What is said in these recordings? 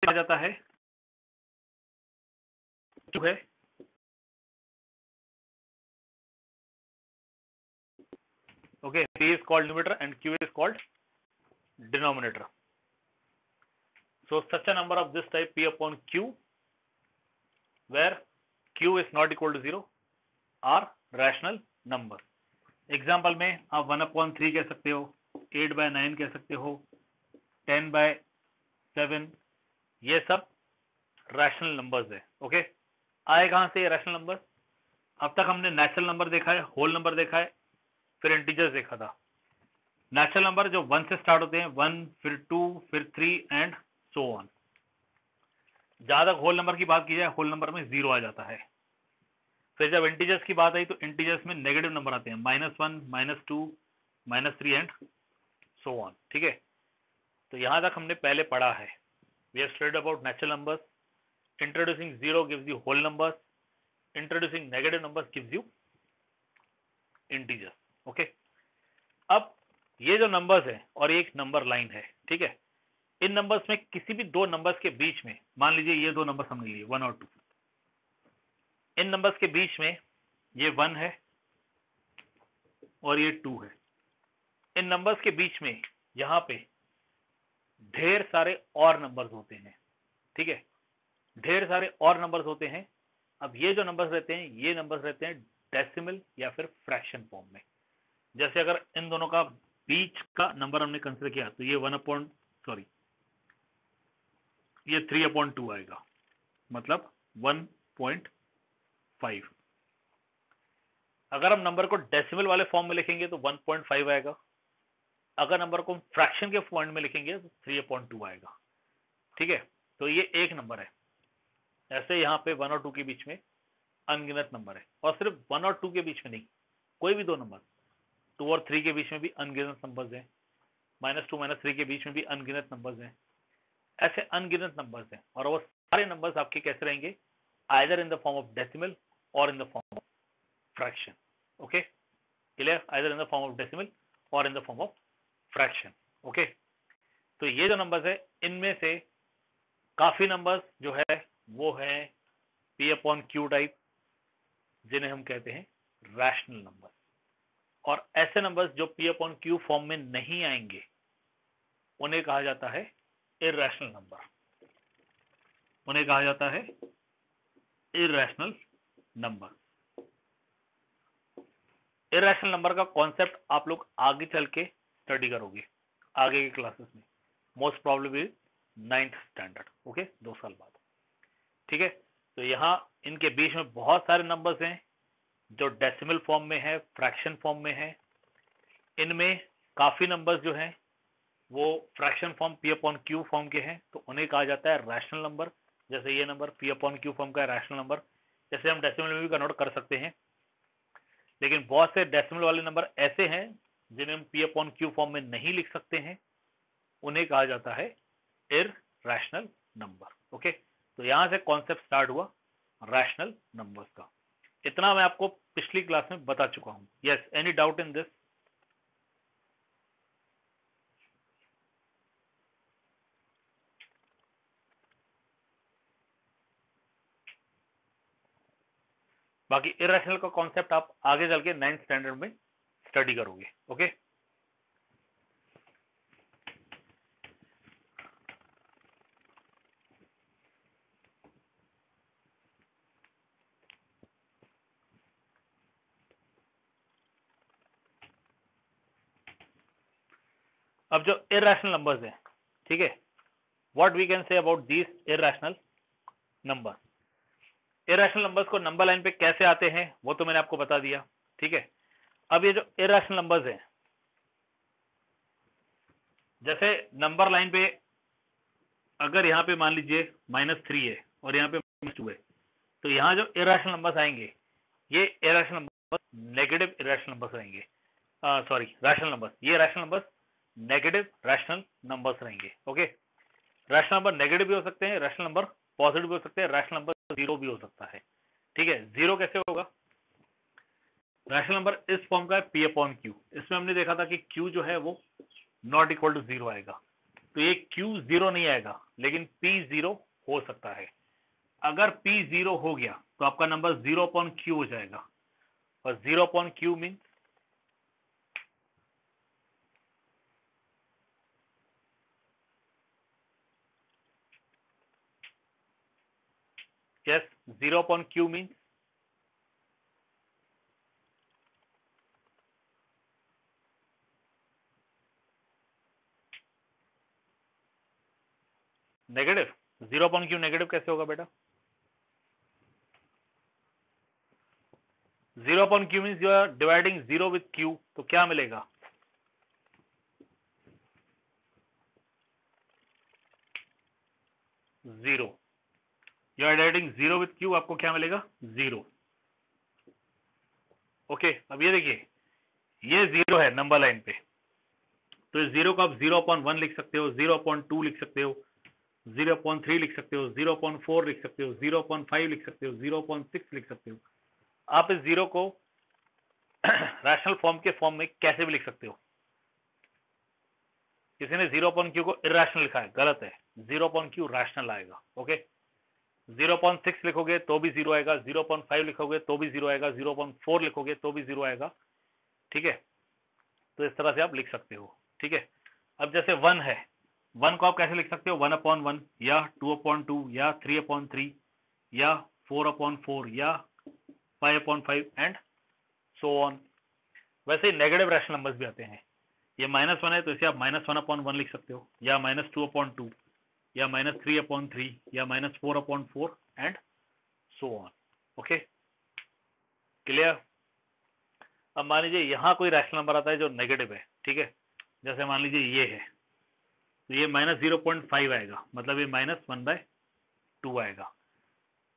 आ जाता है जो है okay, p is called numerator and q is called denominator. So such a number of this type p upon q where q is not equal to 0 are rational number. Example में आप 1/3 कह सकते हो, 8/9 कह सकते हो, 10/7, ये सब रैशनल नंबर्स है. ओके, आए कहां से ये रैशनल नंबर? अब तक हमने नेचुरल नंबर देखा है, होल नंबर देखा है, फिर इंटीजर्स देखा था. नेचुरल नंबर जो 1 से स्टार्ट होते हैं, 1 फिर 2 फिर 3 एंड सो ऑन. जहां तक होल नंबर की बात की जाए, होल नंबर में 0 आ जाता है. फिर जब इंटीजर्स की बात आई तो इंटीजर्स में नेगेटिव नंबर आते हैं, -1 -2 -3 एंड सो ऑन. ठीक है, तो यहां तक हमने पहले पढ़ा है. We have studied about natural numbers. Introducing 0 gives you whole numbers, introducing negative numbers gives you integers. Okay, अब ये जो नंबर्स है और एक नंबर लाइन है, ठीक है, इन नंबर्स में किसी भी दो नंबर्स के बीच में, मान लीजिए ये दो नंबर्स हमने लिए 1 और 2, इन नंबर्स के बीच में ये 1 है और ये 2 है. इन नंबर्स के बीच में यहां पे ढेर सारे और नंबर्स होते हैं. ठीक है, ढेर सारे और नंबर्स होते हैं. अब ये जो नंबर्स रहते हैं, ये नंबर्स रहते हैं डेसिमल या फिर फ्रैक्शन फॉर्म में. जैसे अगर इन दोनों का बीच का नंबर हमने कंसीडर किया तो ये 3/2 आएगा, मतलब 1.5. अगर हम नंबर को डेसिमल वाले फॉर्म में लिखेंगे तो 1.5 आएगा. अगर नंबर को फ्रैक्शन के फॉर्म में लिखेंगे तो 3/2 आएगा. ठीक है, तो ये एक नंबर है. ऐसे यहाँ पे 1 और 2 के बीच में अनगिनत नंबर है, और सिर्फ 1 और 2 के बीच में नहीं, कोई भी दो नंबर 2 और 3 के बीच में भी अनगिनत नंबर्स हैं, -2 -3 के बीच में भी अनगिनत नंबर्स हैं. ऐसे अनगिनत नंबर्स हैं, और वो सारे नंबर्स आपके कैसे रहेंगे? Either in the form of decimal और in the form of fraction. Okay, clear? Either in the form of decimal और in the form of fraction. Okay, तो ये जो नंबर्स है, इनमें से काफी नंबर्स जो है वो है p/q टाइप, जिन्हें हम कहते हैं रैशनल नंबर. और ऐसे नंबर्स जो p/q फॉर्म में नहीं आएंगे उन्हें कहा जाता है इरैशनल नंबर. उन्हें कहा जाता है इरैशनल नंबर. इरैशनल नंबर का कॉन्सेप्ट आप लोग आगे चल के स्टडी करोगे आगे के क्लासेस में, most probably 9th standard. Okay, 2 साल बाद. ठीक है, तो यहाँ इनके बीच में बहुत सारे नंबर्स हैं जो डेसिमल फॉर्म में है, फ्रैक्शन फॉर्म में है. इनमें काफी नंबर्स जो हैं वो फ्रैक्शन फॉर्म p/q फॉर्म के हैं, तो उन्हें कहा जाता है रैशनल नंबर. जैसे ये नंबर p/q फॉर्म का रैशनल नंबर. जैसे हम डेसिमल में भी कन्वर्ट कर सकते हैं, लेकिन बहुत से डेसिमल वाले नंबर ऐसे हैं जिन्हें हम p/q फॉर्म में नहीं लिख सकते हैं, उन्हें कहा जाता है इरैशनल नंबर. ओके, तो यहां से कॉन्सेप्ट स्टार्ट हुआ रैशनल नंबर्स का. इतना मैं आपको पिछली क्लास में बता चुका हूं. Yes, any doubt in this? बाकी इरैशनल का कॉन्सेप्ट आप आगे चल के 9th स्टैंडर्ड में स्टडी करोगे. ओके, अब जो इरैशनल नंबर्स हैं, ठीक है, what we can say about these irrational number. Irrational numbers को नंबर लाइन पे कैसे आते हैं वो तो मैंने आपको बता दिया. ठीक है, अब ये जो इरैशनल नंबर्स हैं, जैसे नंबर लाइन पे अगर यहाँ पे मान लीजिए -3 है और यहाँ पे -2 है, तो यहाँ जो इरैशनल नंबर्स आएंगे, ये irrational numbers negative irrational numbers रहेंगे. Sorry, rational numbers. ये rational numbers negative rational numbers रहेंगे. ओके, रैशनल नंबर नेगेटिव भी हो सकते हैं, रैशनल नंबर पॉजिटिव भी हो सकते हैं, रैशनल नंबर 0 भी हो सकता है. ठीक है, 0 कैसे होगा? रैशनल नंबर इस फॉर्म का है p/q. इसमें हमने देखा था कि q जो है वो नॉट इक्वल टू 0 आएगा. तो ये Q जीरो नहीं आएगा, लेकिन P जीरो हो सकता है। अगर P जीरो हो गया तो आपका नंबर 0/Q हो जाएगा, और 0/Q mean yes, 0/Q mean negative. 0/Q negative कैसे होगा बेटा? 0/Q means you are dividing 0 with Q, तो क्या मिलेगा? 0। You are dividing 0 with Q, आपको क्या मिलेगा? 0। ओके, अब ये देखिए, ये 0 है नंबर लाइन पे, तो इस 0 को आप 0/1 लिख सकते हो, 0/2 लिख सकते हो, 0/3 लिख सकते हो, 0/4 लिख सकते हो, 0/5 लिख सकते हो, 0/6 लिख सकते हो। आप इस 0 को रैशनल फॉर्म के फॉर्म में कैसे भी लिख सकते हो। किसी ने 0/Q को इरेशनल लिखा है, गलत है, 0/Q रैशनल आएगा। ओके, 0/6 लिखोगे तो भी 0 आएगा, 0/5 लिखोगे तो भी 0 आएगा, 0/4 लिखोगे तो भी 0 आएगा। ठीक है, तो इस तरह से आप लिख सकते हो। ठीक है, अब जैसे 1 है, 1 को आप कैसे लिख सकते हो? 1/1 या 2/2 या 3/3 या 4/4 या 5/5 एंड सो ऑन। वैसे ही नेगेटिव रैशनल नंबर्स भी आते हैं। ये -1 है तो इसे आप -1/1 लिख सकते हो, या -2/2 या -3/3 या -4/4 and so on. Okay, clear? अब मान लीजिए यहाँ कोई रैशनल नंबर आता है जो नेगेटिव है। ठीक है, जैसे मान लीजिए ये है, तो ये -0.5 आएगा, मतलब ये -1/2 आएगा।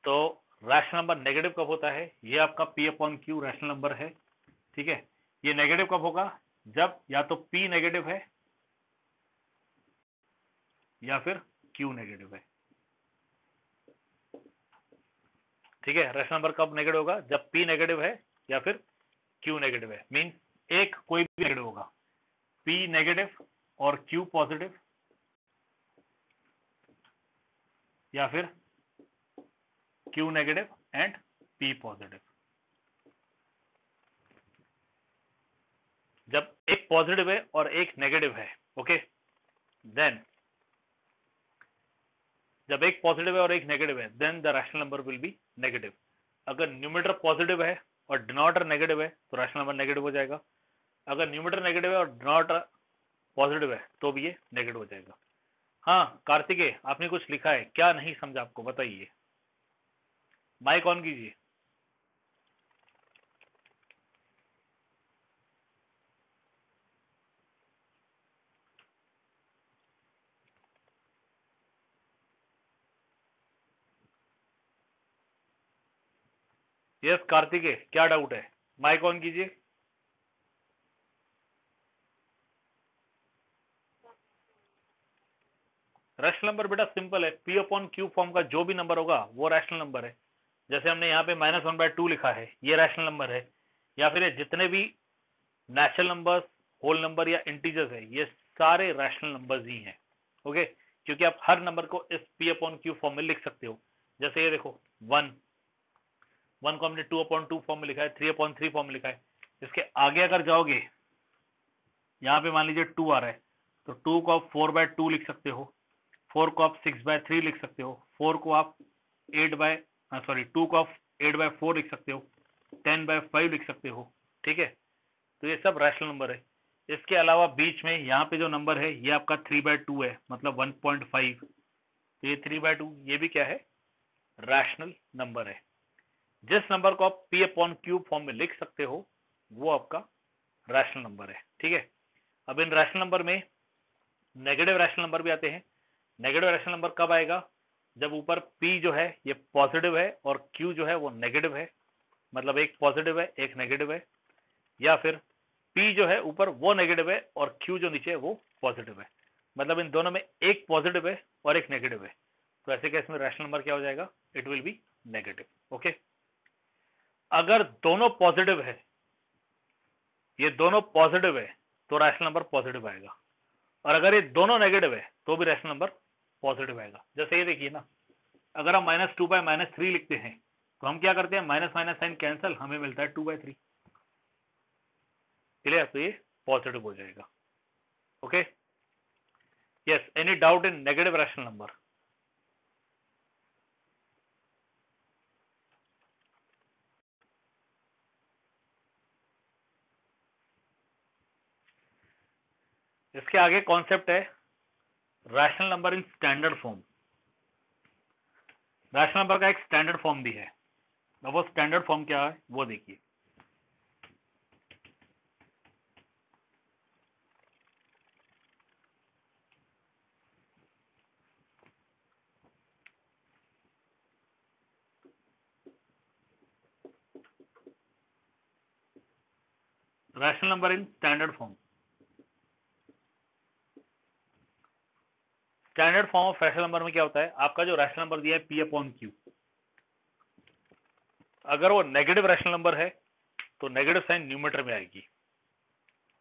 तो रैशनल नंबर नेगेटिव कब होता है? ये आपका P/Q रैशनल नंबर है। ठीक है, ये नेगेटिव कब होगा? जब या तो P नेगेटिव है या फिर Q नेगेटिव है। ठीक है, रैशनल नंबर कब नेगेटिव होगा? जब P नेगेटिव है या फिर Q नेगेटिव है। मीन एक कोई भी नेगेटिव होगा, P नेगेटिव और Q पॉजिटिव, या फिर Q negative and P positive. जब एक पॉजिटिव है और एक नेगेटिव है, ओके, देन जब एक पॉजिटिव है और एक नेगेटिव है, then the rational number will be negative. अगर न्यूमरेटर पॉजिटिव है और डिनोमिनेटर नेगेटिव है तो रैशनल नंबर नेगेटिव हो जाएगा। अगर न्यूमरेटर नेगेटिव है और डिनोमिनेटर पॉजिटिव है तो भी ये नेगेटिव हो जाएगा। हाँ कार्तिकेय, आपने कुछ लिखा है, क्या नहीं समझा आपको, बताइए। माइक ऑन कीजिए। यस कार्तिकेय, क्या डाउट है? माइक ऑन कीजिए। रैशनल नंबर बेटा सिंपल है, P/Q फॉर्म का जो भी नंबर होगा वो रैशनल नंबर है। जैसे हमने यहाँ पे -1/2 लिखा है, ये रैशनल नंबर है। या फिर ये जितने भी नेचुरल नंबर्स, होल नंबर या इंटीजर्स है, ये सारे रैशनल नंबर्स ही हैं। ओके, क्योंकि आप हर नंबर को इस P/Q फॉर्म में लिख सकते हो। जैसे ये देखो 1 को हमने 2/2 फॉर्म में लिखा है, 3/3 फॉर्म में लिखा है। इसके आगे अगर जाओगे, यहाँ पे मान लीजिए 2 आ रहा है, तो 2 को आप 4/2 लिख सकते हो, 4 को आप 6/3 लिख सकते हो, 4 को आप 2 को आप 8/4 लिख सकते हो, 10/5 लिख सकते हो। ठीक है, तो ये सब रैशनल नंबर है। इसके अलावा बीच में यहाँ पे जो नंबर है ये आपका 3/2 है, मतलब 1.5। तो ये 3/2 ये भी क्या है? रैशनल नंबर है। जिस नंबर को आप P/Q फॉर्म में लिख सकते हो वो आपका रैशनल नंबर है। ठीक है, अब इन रैशनल नंबर में नेगेटिव रैशनल नंबर भी आते हैं। नेगेटिव रैशनल नंबर कब आएगा? जब ऊपर P जो है ये पॉजिटिव है और Q जो है वो नेगेटिव है, मतलब एक पॉजिटिव है एक नेगेटिव है, या फिर P जो है ऊपर वो नेगेटिव है और Q जो नीचे है वो पॉजिटिव है, मतलब इन दोनों में एक पॉजिटिव है और एक नेगेटिव है। तो ऐसे केस में रैशनल नंबर क्या हो जाएगा? It will be negative. Okay, अगर दोनों पॉजिटिव है, ये दोनों पॉजिटिव है, तो रैशनल नंबर पॉजिटिव आएगा। और अगर ये दोनों नेगेटिव है तो भी रैशनल नंबर पॉजिटिव आएगा। जैसे ये देखिए ना, अगर हम -2/-3 लिखते हैं तो हम क्या करते हैं, माइनस माइनस साइन कैंसिल, हमें मिलता है 2/3। क्लियर? तो ये पॉजिटिव हो जाएगा। ओके, यस, एनी डाउट इन नेगेटिव रैशनल नंबर? इसके आगे कॉन्सेप्ट है rational number in standard form. Rational number का एक स्टैंडर्ड फॉर्म भी है, अब वो स्टैंडर्ड फॉर्म क्या है वो देखिए। Rational number in standard form. Standard form of rational number में क्या होता है, आपका जो रैशनल नंबर दिया है P/Q, अगर वो नेगेटिव रैशनल नंबर है तो नेगेटिव साइन न्यूमरेटर में आएगी।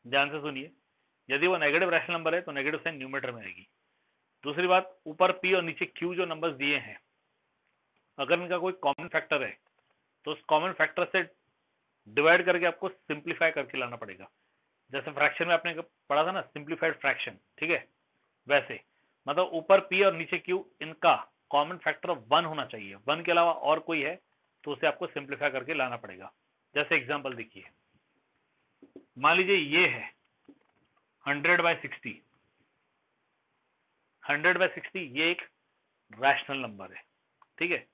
ध्यान से सुनिए, यदि वो नेगेटिव रैशनल नंबर है तो नेगेटिव साइन न्यूमरेटर में आएगी। दूसरी बात, ऊपर P और नीचे Q जो नंबर्स दिए हैं, अगर इनका कोई कॉमन फैक्टर है तो उस कॉमन फैक्टर से डिवाइड करके आपको सिंप्लीफाई करके लाना पड़ेगा। जैसे फ्रैक्शन में आपने पढ़ा था ना, सिंप्लीफाइड फ्रैक्शन, ठीक है, वैसे मतलब ऊपर P और नीचे Q, इनका कॉमन फैक्टर 1 होना चाहिए। 1 के अलावा और कोई है तो उसे आपको सिंप्लीफाई करके लाना पड़ेगा। जैसे एग्जांपल देखिए, मान लीजिए ये है 100/60। 100/60 ये एक रैशनल नंबर है, ठीक है।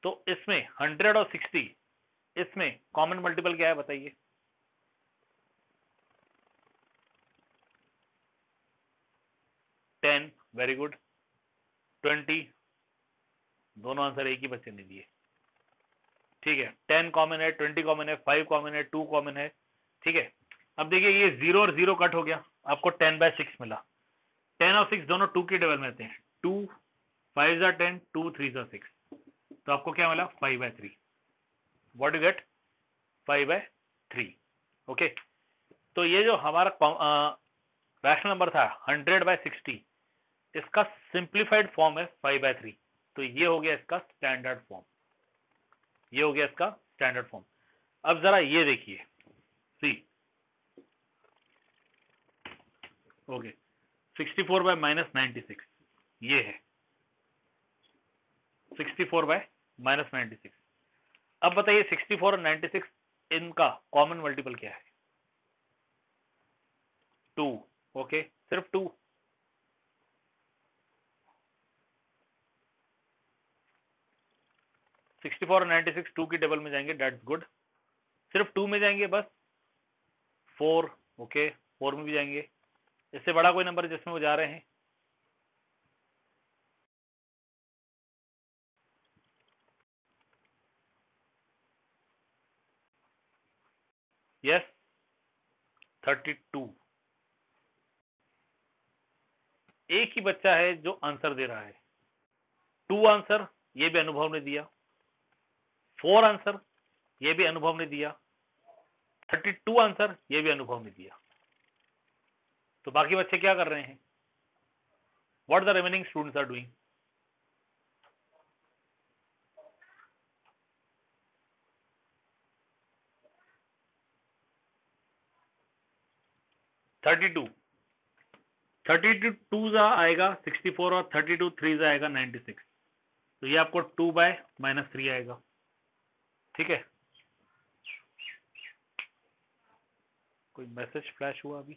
तो इसमें 100 और 60, इसमें कॉमन मल्टीपल क्या है बताइए? 10, वेरी गुड। 20, दोनों आंसर एक ही बच्चे ने दिए, ठीक है। 10 कॉमन है, 20 कॉमन है, 5 कॉमन है, 2 कॉमन है, ठीक है। अब देखिए ये 0 और 0 कट हो गया, आपको 10/6 मिला। 10 और 6 दोनों 2 के डबल में आते हैं। 2 5 जा 10, 2 3 जा 6, तो आपको क्या मिला? 5/3। What you get? 5/3। ओके, तो ये जो हमारा रैशनल नंबर था 100/60, इसका सिंप्लीफाइड फॉर्म है 5/3। तो ये हो गया इसका स्टैंडर्ड फॉर्म, ये हो गया इसका स्टैंडर्ड फॉर्म। अब जरा ये देखिए, सी, ओके, 64/-96 ये है 64/-96। अब बताइए 64 और 96 इनका कॉमन मल्टीपल क्या है? 2। ओके, सिर्फ 2। सिक्सटी 4 और 96 2 की टेबल में जाएंगे, दैट्स गुड। सिर्फ 2 में जाएंगे बस? 4, ओके, 4 में भी जाएंगे। इससे बड़ा कोई नंबर जिसमें वो जा रहे हैं? यस, 32। एक ही बच्चा है जो आंसर दे रहा है। 2 आंसर ये भी अनुभव ने दिया, 4 आंसर ये भी अनुभव ने दिया, 32 आंसर ये भी अनुभव ने दिया। तो बाकी बच्चे क्या कर रहे हैं? What the remaining students are doing? Thirty two आएगा 64 और 32 3 आएगा 96। तो ये आपको 2/-3 आएगा, ठीक है। कोई मैसेज फ्लैश हुआ अभी?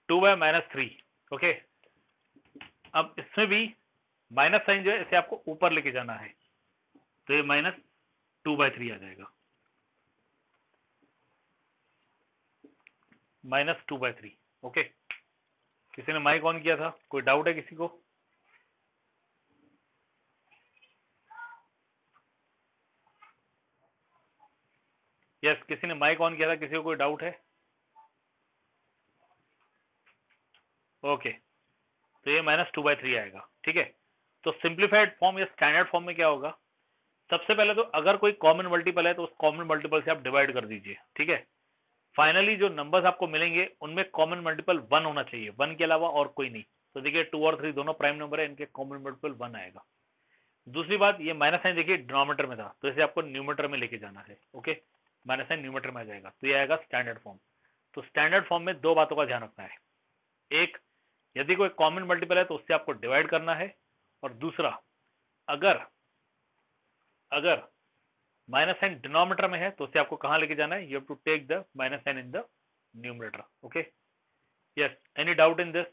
(2/-3), ओके। अब इसमें भी माइनस साइन जो है इसे आपको ऊपर लेके जाना है, तो ये -2/3 आ जाएगा, -2/3। ओके, किसी ने माइक ऑन किया था? कोई डाउट है किसी को? यस, किसी ने माइक ऑन किया था, किसी को कोई डाउट है? ओके, तो ये -2/3 आएगा, ठीक है। तो सिंप्लीफाइड फॉर्म या स्टैंडर्ड फॉर्म में क्या होगा, सबसे पहले तो अगर कोई कॉमन मल्टीपल है तो उस कॉमन मल्टीपल से आप डिवाइड कर दीजिए, ठीक है। फाइनली जो नंबर्स आपको मिलेंगे उनमें कॉमन मल्टीपल 1 होना चाहिए, 1 के अलावा और कोई नहीं। तो देखिए 2 और 3 दोनों प्राइम नंबर है, इनके कॉमन मल्टीपल 1 आएगा। दूसरी बात, ये माइनस साइन देखिए डिनोमिनेटर में था, तो इसे आपको न्यूमरेटर में लेके जाना है, ओके। माइनस साइन न्यूमरेटर में आ जाएगा, तो ये आएगा स्टैंडर्ड फॉर्म। तो स्टैंडर्ड फॉर्म में दो बातों का ध्यान रखना है, एक, यदि कोई कॉमन मल्टीपल है तो उससे आपको डिवाइड करना है, और दूसरा, अगर अगर माइनस साइन डिनोमिनेटर में है तो उसे आपको कहां लेके जाना है, you have to take the minus sign in the numerator, okay. Yes, any doubt in this?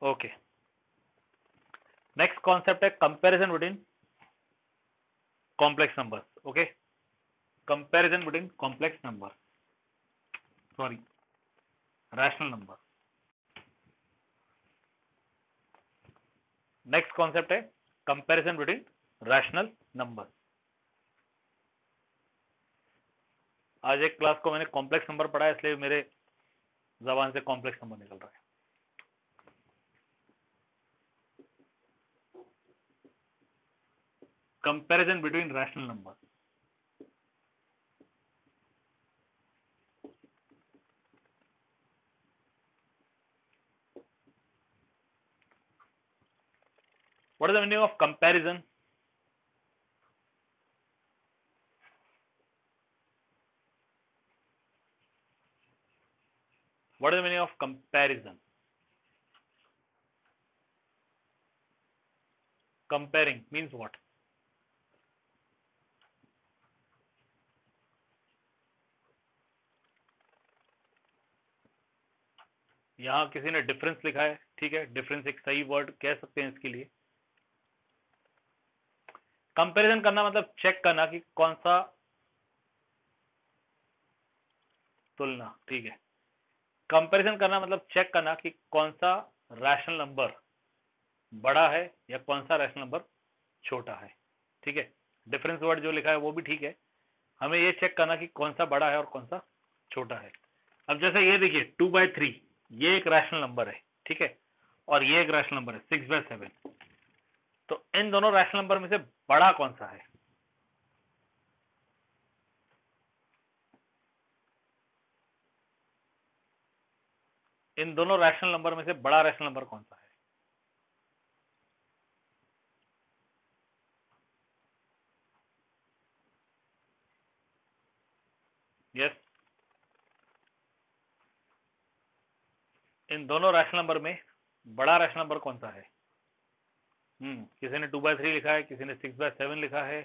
Okay, next concept है comparison between complex numbers, okay. Comparison between complex number, sorry, rational number. Next concept है comparison between rational number. आज एक class को मैंने complex number पढ़ा है, इसलिए मेरे जबान से कॉम्प्लेक्स नंबर निकल रहा है। Comparison between rational number, what is the meaning of comparison? What is the meaning of comparison? Comparing means what? यहां किसी ने डिफरेंस लिखा है, ठीक है, डिफरेंस एक सही वर्ड कह सकते हैं इसके लिए। कंपैरिजन करना मतलब चेक करना कि कौन सा, तुलना, ठीक है। कंपैरिजन करना मतलब चेक करना कि कौन सा रैशनल नंबर बड़ा है या कौन सा रैशनल नंबर छोटा है, ठीक है। डिफरेंस वर्ड जो लिखा है वो भी ठीक है, हमें ये चेक करना कि कौन सा बड़ा है और कौन सा छोटा है। अब जैसे ये देखिए 2/3, ये एक रैशनल नंबर है, ठीक है, और ये एक रैशनल नंबर है 6/7। तो इन दोनों रैशनल नंबर में से बड़ा कौन सा है? इन दोनों रैशनल नंबर में से बड़ा रैशनल नंबर कौन सा है? यस, इन दोनों रैशनल नंबर में बड़ा रैशनल नंबर कौन सा है? किसी ने 2/3 लिखा है, किसी ने 6/7 लिखा है।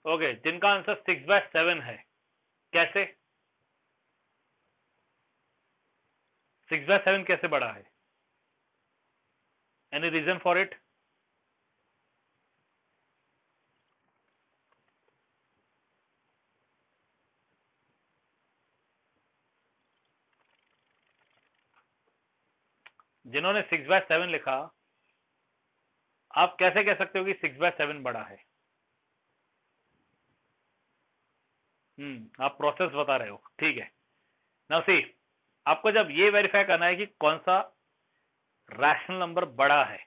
ओके, जिनका आंसर 6/7 है, कैसे? 6/7 कैसे बड़ा है? Any reason for it? जिन्होंने 6/7 लिखा, आप कैसे कह सकते हो कि 6/7 बड़ा है? आप प्रोसेस बता रहे हो, ठीक है। नाउ सी, आपको जब ये वेरीफाई करना है कि कौन सा रैशनल नंबर बड़ा है,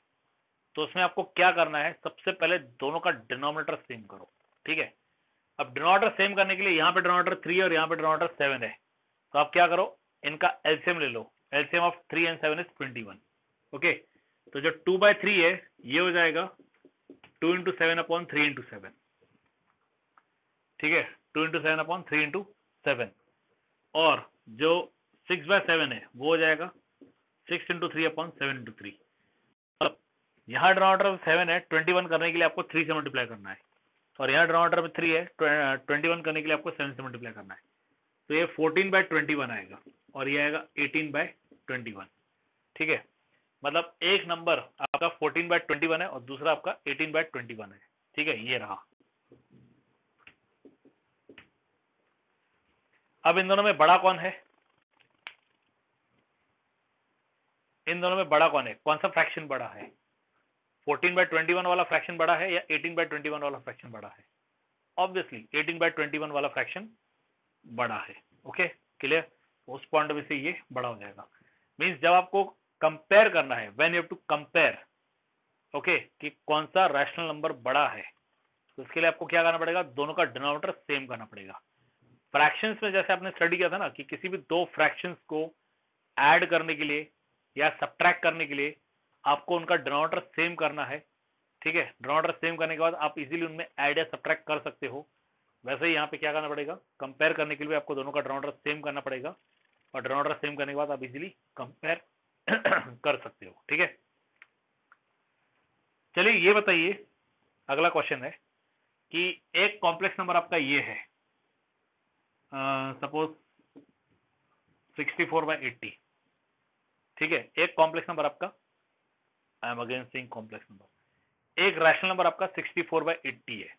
तो उसमें आपको क्या करना है, सबसे पहले दोनों का डिनोमिनेटर सेम करो, ठीक है। अब डिनोमिनेटर सेम करने के लिए यहाँ पे डिनोमिनेटर 3 और यहाँ पे डिनोमिनेटर 7 है, तो आप क्या करो, इनका एलसीएम ले लो। LCM of 3 and 7 is 21, okay. तो जो 2/3 है ये हो जाएगा 2 into 7 upon 3 into 7, ठीक है, 2 into 7 upon 3 into 7। और जो 6/7 है वो हो जाएगा 6 into 3 upon 7 into 3। मतलब यहाँ डिनोमिनेटर 7 है, 21 करने के लिए आपको 3 से मल्टीप्लाई करना है, और यहाँ डिनोमिनेटर में 3 है, 21 करने के लिए आपको 7 से मल्टीप्लाई करना है। तो ये 14/21 आएगा, और ये आएगा 18/21, ठीक है। मतलब एक नंबर आपका 14/21 है और दूसरा आपका 18/21 है, ठीक है, ये रहा। अब इन दोनों में बड़ा कौन है? इन दोनों में बड़ा कौन है? कौन सा फ्रैक्शन बड़ा है? 14/21 वाला फ्रैक्शन बड़ा है या 18/21 वाला फ्रैक्शन बड़ा है? ऑब्वियसली 18/21 वाला फ्रैक्शन बड़ा है। ओके क्लियर, उस पॉइंट ऑफ व्यू से ये बड़ा हो जाएगा। मींस जब आपको कंपेयर करना है, when you have to compare, okay, कि कौन सा रैशनल नंबर बड़ा है, तो उसके लिए आपको क्या करना पड़ेगा, दोनों का डिनोमिनेटर सेम करना पड़ेगा। फ्रैक्शंस में जैसे आपने स्टडी किया था ना कि किसी भी दो फ्रैक्शंस को ऐड करने के लिए या सब्ट्रैक्ट करने के लिए आपको उनका डिनोमिनेटर सेम करना है। ठीक है, डिनोमिनेटर सेम करने के बाद आप इजीली उनमें ऐड या सब्ट्रैक्ट कर सकते हो। वैसे ही यहाँ पे क्या करना पड़ेगा, कंपेयर करने के लिए आपको दोनों का डिनोमिनेटर सेम करना पड़ेगा, और डिनोमिनेटर सेम करने के बाद आप इजीली कंपेयर कर सकते हो। ठीक है, चलिए ये बताइए, अगला क्वेश्चन है कि एक कॉम्प्लेक्स नंबर आपका ये है, सपोज 64/80। ठीक है, एक कॉम्प्लेक्स नंबर आपका, I am again saying complex number, एक रैशनल नंबर आपका 64/80 है।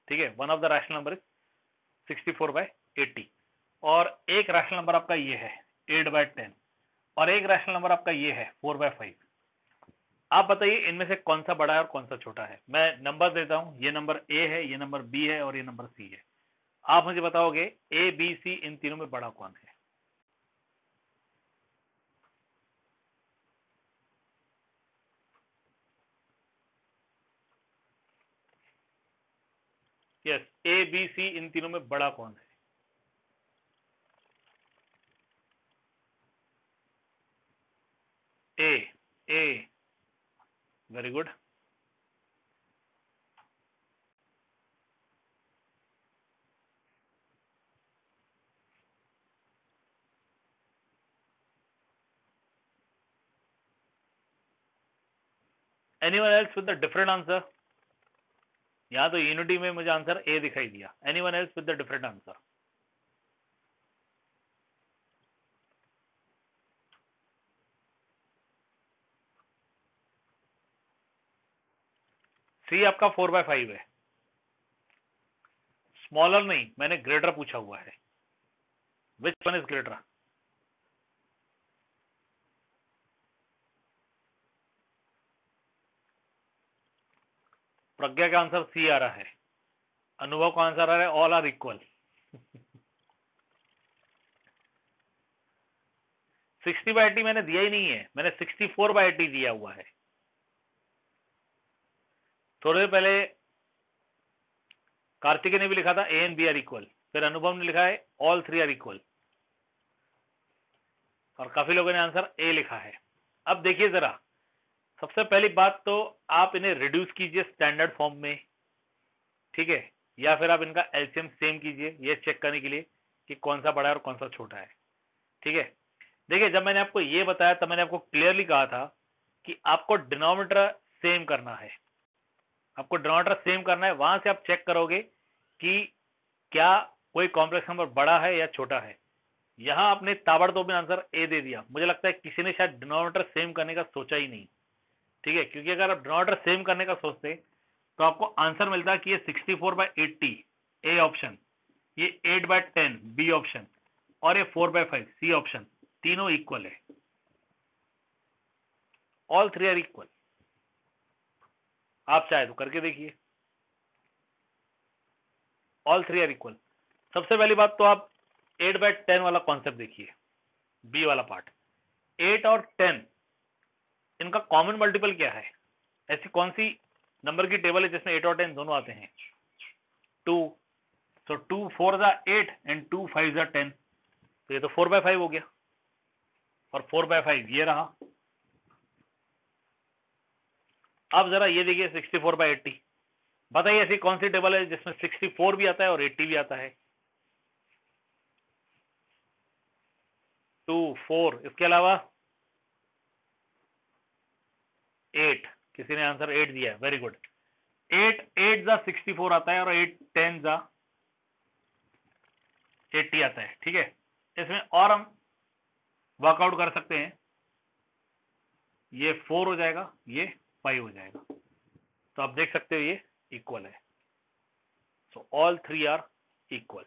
ठीक है, one of the rational number is 64/80, और एक रैशनल नंबर आपका ये है 8/10, और एक रैशनल नंबर आपका ये है 4/5। आप बताइए इनमें से कौन सा बड़ा है और कौन सा छोटा है। मैं नंबर देता हूं, ये नंबर ए है, ये नंबर बी है, और ये नंबर सी है। आप मुझे बताओगे ए बी सी इन तीनों में बड़ा कौन है? यस, ए बी सी इन तीनों में बड़ा कौन है? A, A, very good. Anyone else with the different answer? यहां तो यूनिटी में मुझे आंसर ए दिखाई दिया। Anyone else with the different answer? C आपका 4/5 है। स्मॉलर नहीं, मैंने ग्रेटर पूछा हुआ है। Which one is greater? Pragya का आंसर सी आ रहा है, अनुभव का आंसर आ रहा है ऑल आर इक्वल। 60/80 मैंने दिया ही नहीं है, मैंने 64/80 दिया हुआ है। थोड़ी देर पहले कार्तिकेय ने भी लिखा था A and B are equal, फिर अनुभव ने लिखा है ऑल थ्री आर इक्वल, और काफी लोगों ने आंसर ए लिखा है। अब देखिए जरा, सबसे पहली बात तो आप इन्हें रिड्यूस कीजिए स्टैंडर्ड फॉर्म में। ठीक है, या फिर आप इनका एलसीएम सेम कीजिए, ये चेक करने के लिए कि कौन सा बड़ा है और कौन सा छोटा है। ठीक है, देखिए जब मैंने आपको ये बताया तब मैंने आपको क्लियरली कहा था कि आपको डिनोमिनेटर सेम करना है, आपको डिनोमिनेटर सेम करना है, वहां से आप चेक करोगे कि क्या कोई कॉम्प्लेक्स नंबर बड़ा है या छोटा है। यहां आपने ताबड़तोड़ में आंसर ए दे दिया, मुझे लगता है किसी ने शायद डिनोमिनेटर सेम करने का सोचा ही नहीं। ठीक है, क्योंकि अगर आप डिनोमिनेटर सेम करने का सोचते तो आपको आंसर मिलता है कि ये 64/80 ए ऑप्शन, ये 8/10 बी ऑप्शन, और ये 4/5 सी ऑप्शन, तीनों इक्वल है। All three are equal. आप चाहे तो करके देखिए, ऑल थ्री आर इक्वल। सबसे पहली बात तो आप 8/10 वाला कॉन्सेप्ट देखिए, बी वाला पार्ट। 8 और 10 इनका कॉमन मल्टीपल क्या है? ऐसी कौन सी नंबर की टेबल है जिसमें 8 और 10 दोनों आते हैं? 2। सो 2 4 जा 8 एंड 2 5 जा 10, तो ये तो 4/5 हो गया, और 4/5 ये रहा। अब जरा ये देखिए 64/80, बताइए ऐसी कौन सी टेबल है जिसमें 64 भी आता है और 80 भी आता है? 2 4, इसके अलावा 8, किसी ने आंसर 8 दिया है, वेरी गुड। 8 8 जा 64 आता है और 8 10 जा 80 आता है। ठीक है, इसमें और हम वर्कआउट कर सकते हैं, ये 4 हो जाएगा, ये 5 हो जाएगा, तो आप देख सकते हो ये इक्वल है। So all three are equal,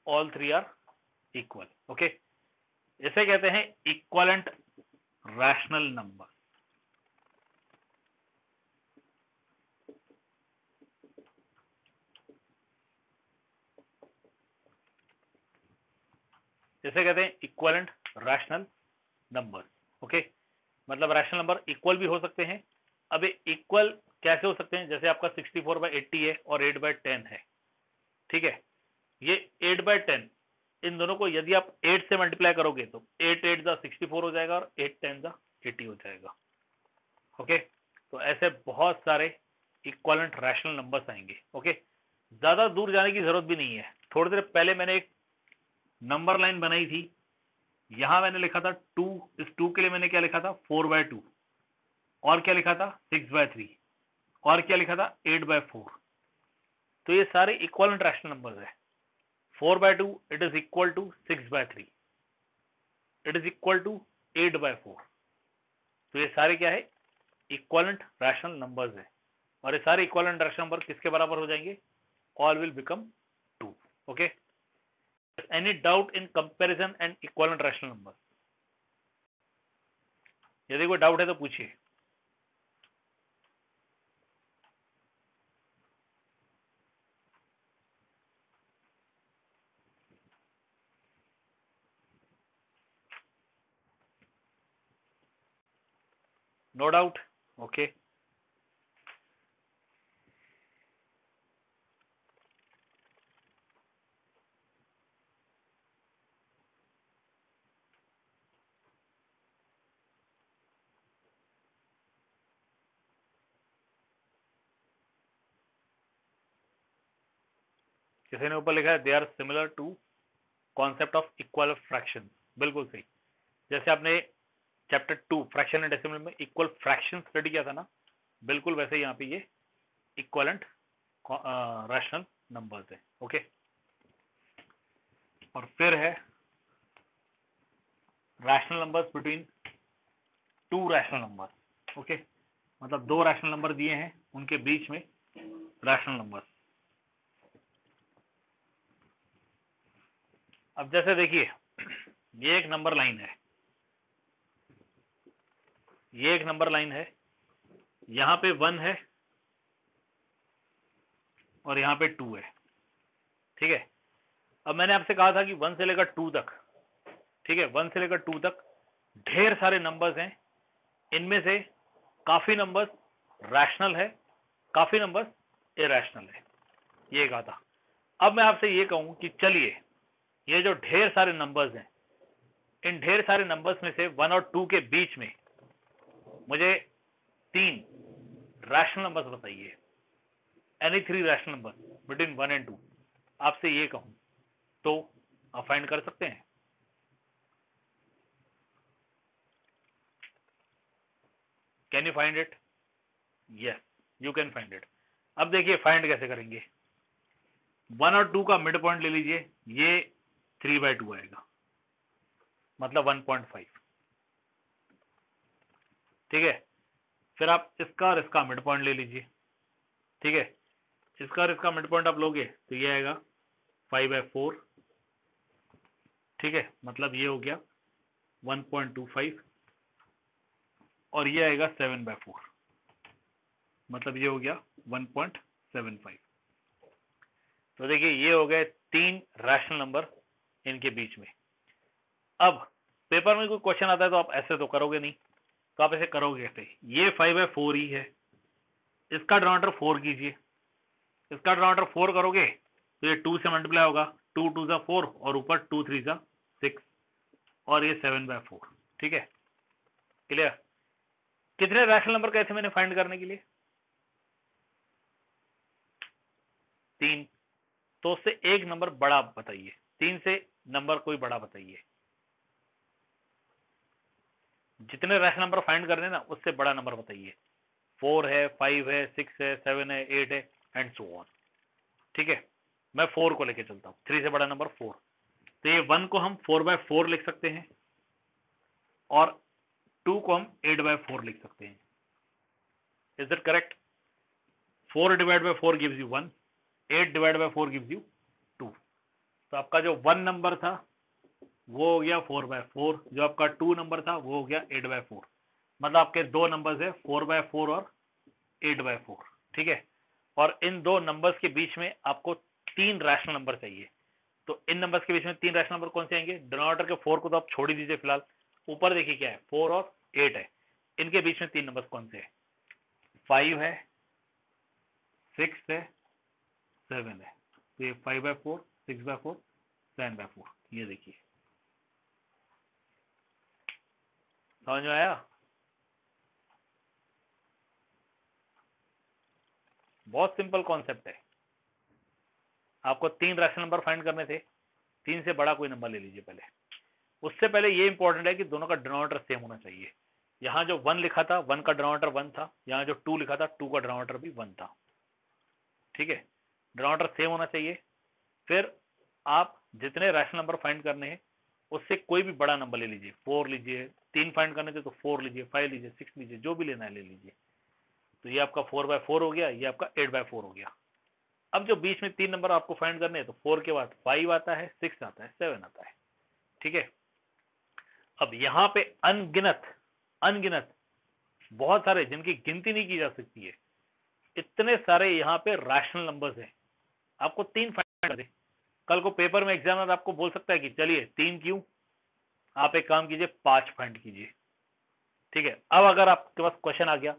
all three are equal. Okay, इसे कहते हैं इक्वलेंट रैशनल नंबर। इसे कहते हैं इक्वलेंट रैशनल नंबर। ओके, मतलब रैशनल नंबर इक्वल भी हो सकते हैं। अब ये इक्वल कैसे हो सकते हैं? जैसे आपका 64/80 है और 8/10 है, ठीक है। ये 8/10, इन दोनों को यदि आप 8 से मल्टीप्लाई करोगे तो 8 8 जा 64 हो जाएगा और 8 10 जा 80 हो जाएगा। ओके, तो ऐसे बहुत सारे इक्वलेंट रैशनल नंबर्स आएंगे। ओके, ज्यादा दूर जाने की जरूरत भी नहीं है। थोड़ी देर पहले मैंने एक नंबर लाइन बनाई थी, यहां मैंने लिखा था 2, इस 2 के लिए मैंने क्या लिखा था 4/2, और क्या लिखा था 6/3, और क्या लिखा था 8/4। तो ये सारे इक्वलेंट रैशनल नंबर्स है। 4/2 it is equal to 6/3, it is equal to 8/4। तो ये सारे क्या है? इक्वलेंट रैशनल नंबर्स है। और ये सारे इक्वलेंट रैशनल नंबर किसके बराबर हो जाएंगे? All will become 2। Okay, any doubt in comparison and equivalent rational number? यदि कोई डाउट है तो पूछिए। No doubt? ओके, किसी ने ऊपर लिखा है they are similar to concept of equal fraction. बिल्कुल सही। जैसे आपने चैप्टर 2 फ्रैक्शन एंड डेसिमल में इक्वल फ्रैक्शन स्टडी किया था ना, बिल्कुल वैसे यहाँ पे ये इक्वलेंट रैशनल नंबर्स है। ओके, और फिर है rational numbers between two rational number. Okay, मतलब दो रैशनल नंबर दिए हैं, उनके बीच में रैशनल नंबर। अब जैसे देखिए, ये एक नंबर लाइन है, ये एक नंबर लाइन है, यहां पे 1 है और यहां पे 2 है, ठीक है। अब मैंने आपसे कहा था कि 1 से लेकर 2 तक, ठीक है, 1 से लेकर 2 तक ढेर सारे नंबर्स हैं। इनमें से काफी नंबर्स रैशनल है, काफी नंबर्स इरैशनल है, ये कहा था। अब मैं आपसे ये कहूं कि चलिए, ये जो ढेर सारे नंबर्स हैं, इन ढेर सारे नंबर्स में से 1 और 2 के बीच में मुझे 3 रैशनल नंबर्स बताइए। Any 3 rational number between 1 and 2, आपसे ये कहूं तो आप फाइंड कर सकते हैं? Can you find it? Yes, you can find it. अब देखिए फाइंड कैसे करेंगे। 1 और 2 का मिड पॉइंट ले लीजिए, ये 3/2 आएगा, मतलब 1.5, ठीक है। फिर आप इसका और इसका मिड पॉइंट ले लीजिए, ठीक है। इसका और इसका मिड पॉइंट आप लोगे तो ये आएगा 5/4, ठीक है, मतलब ये हो गया 1.25, और ये आएगा 7/4, मतलब ये हो गया 1.75। तो देखिए ये हो गए 3 रैशनल नंबर इनके बीच में। अब पेपर में कोई क्वेश्चन आता है तो आप ऐसे तो करोगे नहीं, तो आप ऐसे करोगे कैसे? ये 5/4 ही है, इसका डिनोमिनेटर 4 कीजिए, इसका डिनोमिनेटर 4 करोगे तो ये 2 से मल्टीप्लाई होगा, 2 2 जा 4 और ऊपर 2 3 जा 6, और ये 7/4, ठीक है। क्लियर? कितने रैशनल नंबर कहे थे मैंने फाइंड करने के लिए? 3। तो उससे एक नंबर बड़ा बताइए, 3 से नंबर कोई बड़ा बताइए। जितने रैशनल नंबर फाइंड करने ना, उससे बड़ा नंबर बताइए। 4 है, 5 है, 6 है, 7 है, 8 है, एंड सो ऑन, ठीक है। मैं 4 को लेके चलता हूँ, 3 से बड़ा नंबर 4। तो ये 1 को हम 4/4 लिख सकते हैं, और 2 को हम 8/4 लिख सकते हैं। Is it correct? 4 divide by 4 gives you 1, 8 divide by 4 gives you 2। तो आपका जो 1 नंबर था वो हो गया 4/4, जो आपका 2 नंबर था वो हो गया 8/4। मतलब आपके दो नंबर्स है 4/4 और 8/4, ठीक है। और इन दो नंबर्स के बीच में आपको 3 रैशनल नंबर चाहिए। तो इन नंबर्स के बीच में 3 रैशनल नंबर कौन से आएंगे? डिनोमिनेटर के 4 को तो आप छोड़ ही दीजिए फिलहाल, ऊपर देखिए क्या है 4 और 8 है, इनके बीच में 3 नंबर्स कौन से है? 5 है, 6 है, 7 है। तो ये 5/4, 6/4, 7/4, ये देखिए, समझ में आया? बहुत सिंपल कॉन्सेप्ट है। आपको 3 रैशनल नंबर फाइंड करने थे, 3 से बड़ा कोई नंबर ले लीजिए पहले। उससे पहले ये इंपॉर्टेंट है कि दोनों का डिनोमिनेटर सेम होना चाहिए। यहाँ जो 1 लिखा था 1 का डिनोमिनेटर 1 था, यहाँ जो 2 लिखा था 2 का डिनोमिनेटर भी 1 था। ठीक है, डिनोमिनेटर सेम होना चाहिए। फिर आप जितने रैशनल नंबर फाइंड करने हैं उससे कोई भी बड़ा नंबर ले लीजिए, 4 लीजिए, 3 फाइंड करने थे तो 4 लीजिए, 5 लीजिए, 6 लीजिए, जो भी लेना है ले लीजिए। तो ये आपका 4/4 हो गया, ये आपका 8/4 हो गया। अब जो बीच में 3 नंबर आपको फाइंड करने हैं तो 4 के बाद 5 आता है, 6 आता है, 7 आता है। ठीक है, अब यहाँ पे अनगिनत अनगिनत बहुत सारे जिनकी गिनती नहीं की जा सकती है, इतने सारे यहाँ पे रैशनल नंबर्स हैं। आपको 3 फाइंड करने, कल को पेपर में एग्जामिनर आपको बोल सकता है कि चलिए 3 क्यों, आप एक काम कीजिए 5 फाइंड कीजिए। ठीक है, अब अगर आपके पास क्वेश्चन आ गया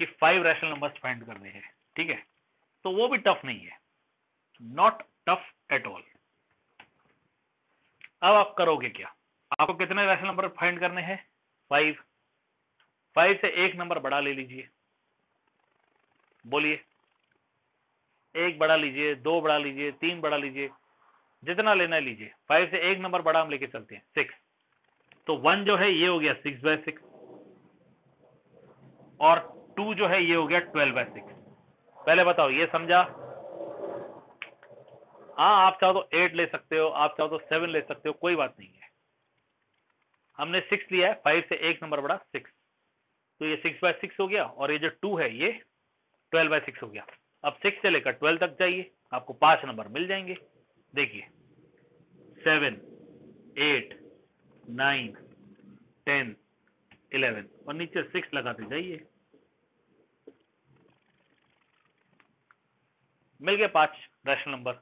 कि 5 रैशनल नंबर्स फाइंड करने हैं, ठीक है, तो वो भी टफ नहीं है, नॉट टफ एट ऑल। अब आप करोगे क्या? आपको कितने रैशनल नंबर फाइंड करने हैं? 5। 5 से एक नंबर बड़ा ले लीजिए, बोलिए, 1 बड़ा लीजिए, 2 बड़ा लीजिए, 3 बड़ा लीजिए, जितना लेना है लीजिए। 5 से एक नंबर बड़ा हम लेके चलते हैं 6। तो 1 जो है ये हो गया 6/6 और 2 जो है ये हो गया 12/6। पहले बताओ ये समझा? हाँ, आप चाहो तो 8 ले सकते हो, आप चाहो तो 7 ले सकते हो, कोई बात नहीं है। हमने 6 लिया है, 5 से एक नंबर बड़ा 6, तो ये 6/6 हो गया और ये जो 2 है ये 12/6 हो गया। अब 6 से लेकर 12 तक जाइए, आपको 5 नंबर मिल जाएंगे। देखिए 7, 8, 9, 10, 11 और नीचे 6 लगाते जाइए, मिल गए 5 रैशनल नंबर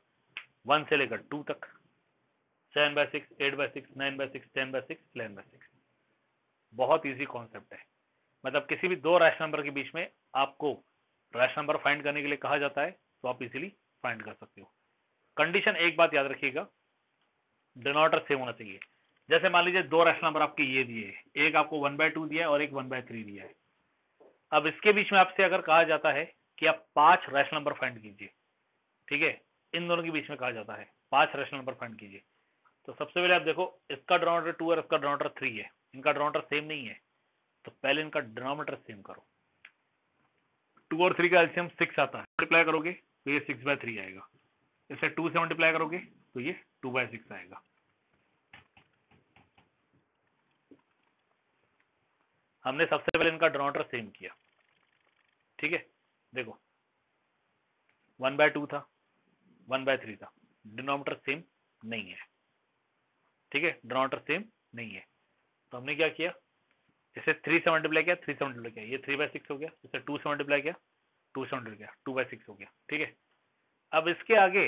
1 से लेकर 2 तक, 7/6, 8/6, 9/6, 10/6, 11/6। बहुत इजी कॉन्सेप्ट है। मतलब किसी भी दो रैशनल नंबर के बीच में आपको रैशनल नंबर फाइंड करने के लिए कहा जाता है तो आप इजीली फाइंड कर सकते हो। कंडीशन एक बात याद रखिएगा, डिनोमिनेटर सेम होना चाहिए। जैसे मान लीजिए दो रैशनल नंबर आपके ये दिए, एक आपको 1/2 दिया है और एक 1/3 दिया है। अब इसके बीच में आपसे अगर कहा जाता है कि आप 5 रैशनल नंबर फाइंड कीजिए, ठीक है, इन दोनों के बीच में कहा जाता है 5 रैशनल नंबर फाइंड कीजिए, तो सबसे पहले आप देखो इसका डिनोमिनेटर 2 और इसका डिनोमिनेटर 3 है, इनका डिनोमिनेटर सेम नहीं है, तो पहले इनका डिनोमिनेटर सेम करो। 2 और 3 का एलसीएम 6 आता है, मल्टीप्लाई करोगे तो ये 6/3 आएगा, इसे 2 से मल्टीप्लाई करोगे तो ये 2/6 आएगा। हमने सबसे पहले इनका डिनोमिनेटर सेम किया, ठीक है, देखो 1/2 था, 1/3 था, डिनोमिनेटर सेम नहीं है, ठीक है, डिनोमिनेटर सेम नहीं है, तो हमने क्या किया, इसे 3 से मल्टीप्लाई किया, 3 से मल्टीप्लाई किया, ये 3/6 हो गया, इसे 2 से मल्टीप्लाई किया, 2 से मल्टीप्लाई किया, 2/6 हो गया, ठीक है। अब इसके आगे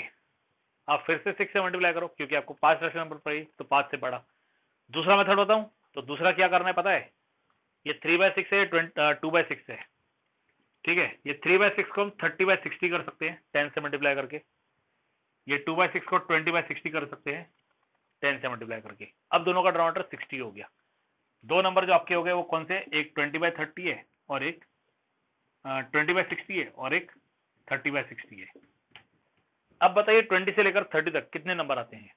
आप फिर से 6 से मल्टीप्लाई करो, क्योंकि आपको 5 रैशनल नंबर पड़ी तो 5 से बड़ा। दूसरा मेथड बताऊं तो दूसरा क्या करना है पता है, ये 3/6 है, 2/6 है, ठीक है, ये 3/6 को हम 30/60 कर सकते हैं 10 से मल्टीप्लाई करके, ये 2/6 को 20/60 कर सकते हैं 10 से मल्टीप्लाई करके। अब दोनों का डिनोमिनेटर 60 हो गया। दो नंबर जो आपके हो गए वो कौन से, एक 20/30 है और एक 20/60 है और एक 30/60 है। अब बताइए 20 से लेकर 30 तक कितने नंबर आते हैं?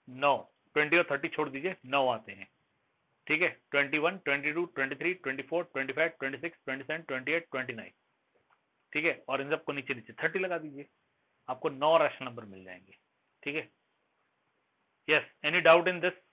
9। 20 और 30 छोड़ दीजिए, 9 आते हैं, ठीक है। 21, 22, 23, 24, 25, 26, 27, 28, 29, ठीक है, और इन सबको नीचे नीचे 30 लगा दीजिए, आपको 9 रैशनल नंबर मिल जाएंगे, ठीक है। Yes, any doubt in this?